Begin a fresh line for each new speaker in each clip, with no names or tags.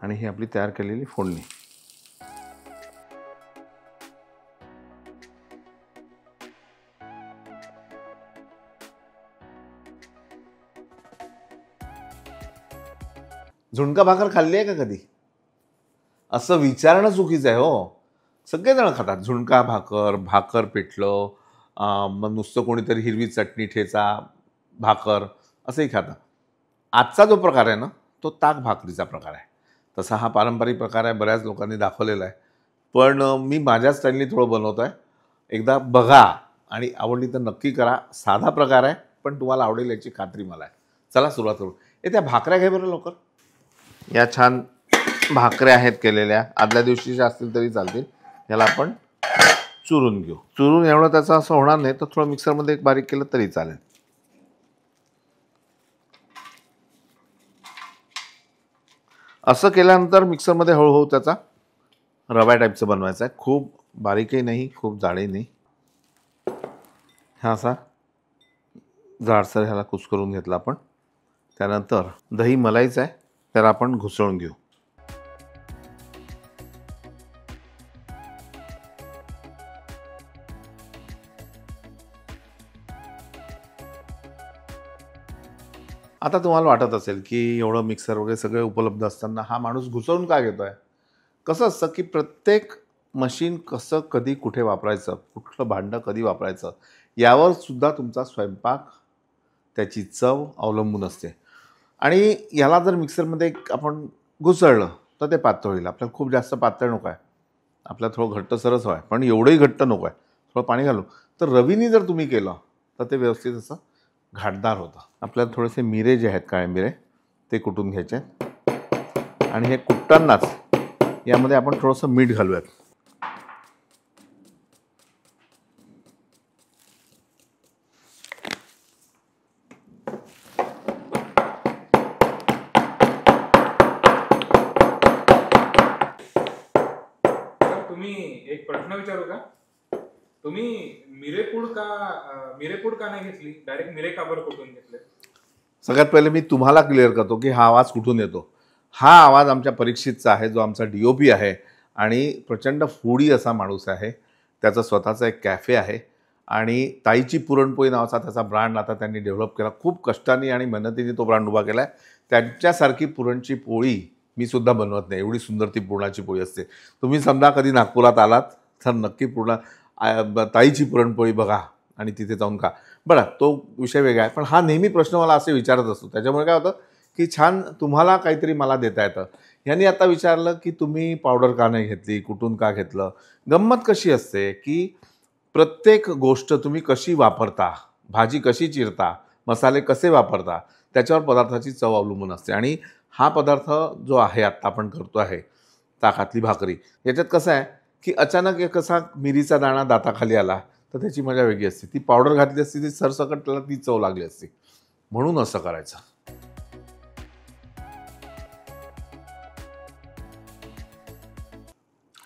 आणि ही आपली तयार केलेली फोडणी. झुणका भाकर खाल्ली आहे का कधी? असं विचारणं चुकीचं आहे हो. सगळेजण खातात झुणका भाकर, भाकर पिठलं, मग नुसतं कोणीतरी हिरवी चटणी ठेचा भाकर असंही खातं. आजचा जो प्रकार आहे ना तो ताक भाकरीचा प्रकार आहे. तसा हा पारंपरिक प्रकार आहे, बऱ्याच लोकांनी दाखवलेला आहे. पण मी माझ्या स्टाईलने थोडं बनवतो आहे. एकदा बघा आणि आवडली तर नक्की करा. साधा प्रकार आहे पण तुम्हाला आवडेल याची खात्री मला आहे. चला सुरुवात करू. त्या भाकऱ्या घे बरं लवकर. या छान भाकऱ्या आहेत केलेल्या, आदल्या दिवशीच्या असतील तरी चालतील. याला आपण चुरून घेऊ. चुरून एवढं त्याचं असं होणार नाही, तर थोडं मिक्सरमध्ये एक बारीक केलं तरी चालेल. असं केल्यानंतर मिक्सरमध्ये हळूहळू त्याचा रवा टाईपचं बनवायचं आहे. खूप बारीकही नाही, खूप जाडही नाही. हा असा जाडसर ह्याला कुस्करून घेतला आपण. त्यानंतर दही मलाईचं आहे, त्याला आपण घुसळून घेऊ. आता तुम्हाला वाटत असेल की एवढं मिक्सर वगैरे सगळे उपलब्ध असताना हा माणूस घुसळून का घेतोय? कसं असतं की प्रत्येक मशीन कसं कधी कुठे वापरायचं, कुठलं भांडं कधी वापरायचं यावर सुद्धा तुमचा स्वयंपाक, त्याची चव अवलंबून असते. आणि याला जर मिक्सरमध्ये आपण घुसळलं तर ते पातळ होईल. आपल्याला खूप जास्त पातळ नको आहे, आपल्याला थोडं घट्टसरच हवं आहे, पण एवढंही घट्ट नको आहे. थोडं पाणी घालू. तर रवीनी जर तुम्ही केलं तर ते व्यवस्थित असं घाटदार होतं. आपल्याला थोडेसे मिरे जे आहेत, काळे मिरे, ते कुटून घ्यायचे आणि हे कुटतानाच यामध्ये आपण थोडंसं मीठ घालूयात.
तुम्ही एक प्रश्न विचारू का? तुम्ही मिरेपूड का नाही घेतली, डायरेक्ट मिरे का बरं कुठून घेतले?
सगळ्यात पहिले मी तुम्हाला क्लिअर करतो की हा आवाज कुठून येतो. हा आवाज आमच्या परीक्षितचा आहे, जो आमचा DOP आहे आणि प्रचंड फूडी असा माणूस आहे. त्याचा स्वतःचा एक कॅफे आहे आणि ताईची पुरणपोळी नावाचा त्याचा ब्रँड आता त्यांनी डेव्हलप केला. खूप कष्टाने आणि मेहनतीने तो ब्रँड उभा केला आहे. त्यांच्यासारखी पुरणची पोळी मी सुद्धा बनवत नाही, एवढी सुंदर ती पुरणाची पोळी असते. तुम्ही समजा कधी नागपुरात आलात तर नक्की ताईची पुरणपोळी बघा आणि तिथे जाऊन खा. बरं, तो विषय वेगळा आहे. पण हा नेहमी प्रश्न मला असे विचारत असतो. त्याच्यामुळे काय होतं की छान तुम्हाला काहीतरी मला देता येतं. यांनी आता विचारलं की तुम्ही पावडर का नाही घेतली, कुठून का घेतलं. गंमत कशी असते की प्रत्येक गोष्ट तुम्ही कशी वापरता, भाजी कशी चिरता, मसाले कसे वापरता, त्याच्यावर पदार्थाची चव अवलंबून असते. आणि हा पदार्थ जो आहे आत्ता आपण करतो आहे, ताकातली भाकरी, याच्यात कसं आहे की अचानक एक कसा मिरीचा दाणा दाताखाली आला तर त्याची मजा वेगळी असते. ती पावडर घातली असती ती सरसकट त्याला ती चव लागली असती. म्हणून असं करायचं.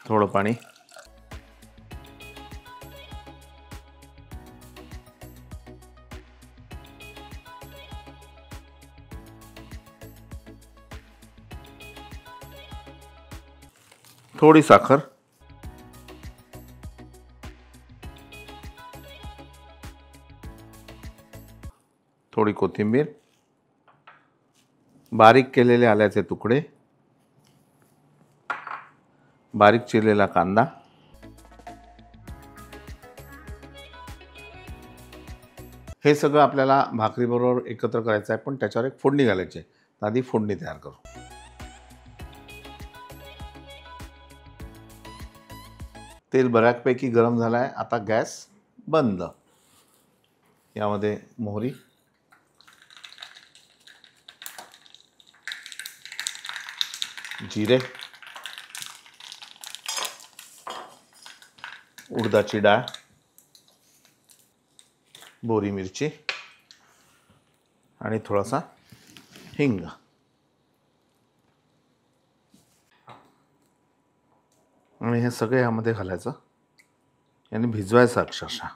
थोडं पाणी, थोडी साखर, थोडी कोथिंबीर, बारीक केलेले आल्याचे तुकडे, बारीक चिरलेला कांदा, हे सगळं आपल्याला भाकरीबरोबर एकत्र करायचं आहे. पण त्याच्यावर एक फोडणी घालायची आहे. तर आधी फोडणी तयार करू. तेल बऱ्यापैकी गरम झालं आहे. आता गॅस बंद. यामध्ये मोहरी, जिरे, उडदाची डाळ, बोरी मिरची आणि थोडासा हिंग. आणि हे सगळे यामध्ये घालायचं आणि भिजवायचं अक्षरशः.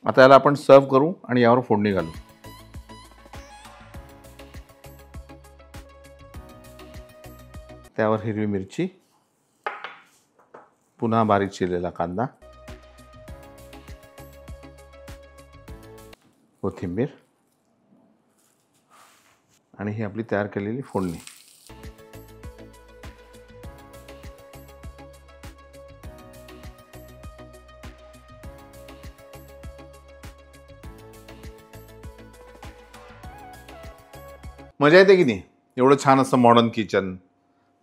आता याला आपण सर्व करू आणि यावर फोडणी घालू. त्यावर हिरवी मिरची, पुन्हा बारीक चिरलेला कांदा, कोथिंबीर आणि ही आपली तयार केलेली फोडणी. मजा येते की नाही? एवढं छान असं मॉडर्न किचन,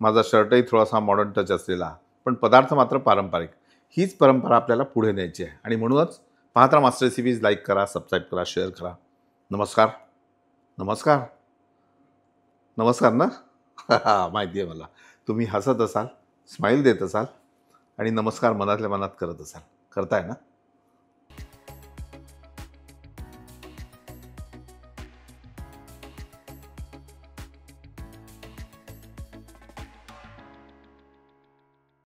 माझा शर्टही थोडासा मॉडर्न टच असलेला, पण पदार्थ मात्र पारंपरिक. हीच परंपरा आपल्याला पुढे न्यायची आहे आणि म्हणूनच पाहत राहा मास्टर रेसिपीज. लाईक करा, सबस्क्राईब करा, शेअर करा. नमस्कार. नमस्कार. नमस्कार ना. माहिती आहे मला. तुम्ही हसत असाल, स्माईल देत असाल आणि नमस्कार मनातल्या मनात करत असाल. करताय ना?